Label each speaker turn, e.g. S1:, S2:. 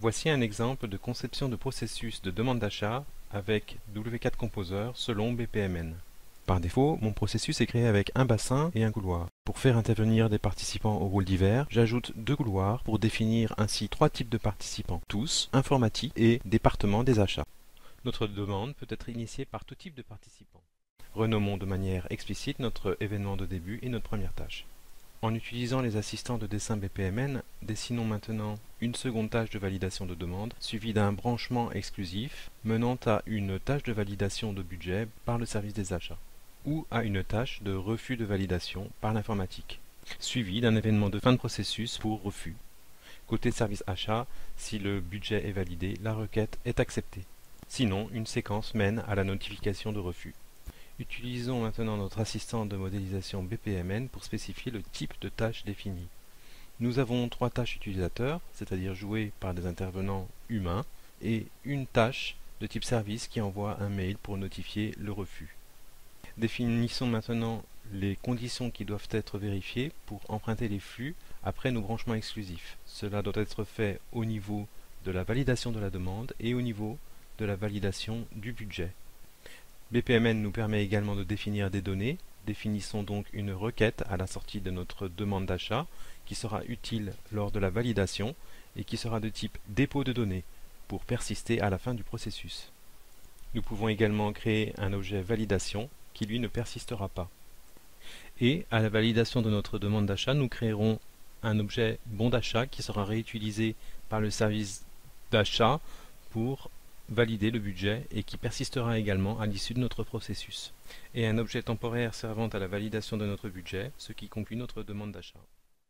S1: Voici un exemple de conception de processus de demande d'achat avec W4 Composer selon BPMN. Par défaut, mon processus est créé avec un bassin et un couloir. Pour faire intervenir des participants aux rôles divers, j'ajoute deux couloirs pour définir ainsi trois types de participants, tous, informatique et département des achats. Notre demande peut être initiée par tout type de participant. Renommons de manière explicite notre événement de début et notre première tâche. En utilisant les assistants de dessin BPMN, dessinons maintenant une seconde tâche de validation de demande, suivie d'un branchement exclusif menant à une tâche de validation de budget par le service des achats, ou à une tâche de refus de validation par l'informatique, suivie d'un événement de fin de processus pour refus. Côté service achat, si le budget est validé, la requête est acceptée. Sinon, une séquence mène à la notification de refus. Utilisons maintenant notre assistant de modélisation BPMN pour spécifier le type de tâche définie. Nous avons trois tâches utilisateurs, c'est-à-dire jouées par des intervenants humains, et une tâche de type service qui envoie un mail pour notifier le refus. Définissons maintenant les conditions qui doivent être vérifiées pour emprunter les flux après nos branchements exclusifs. Cela doit être fait au niveau de la validation de la demande et au niveau de la validation du budget. BPMN nous permet également de définir des données. Définissons donc une requête à la sortie de notre demande d'achat qui sera utile lors de la validation et qui sera de type dépôt de données pour persister à la fin du processus. Nous pouvons également créer un objet validation qui lui ne persistera pas. Et à la validation de notre demande d'achat, nous créerons un objet bon d'achat qui sera réutilisé par le service d'achat pour valider le budget et qui persistera également à l'issue de notre processus. Et un objet temporaire servant à la validation de notre budget, ce qui conclut notre demande d'achat.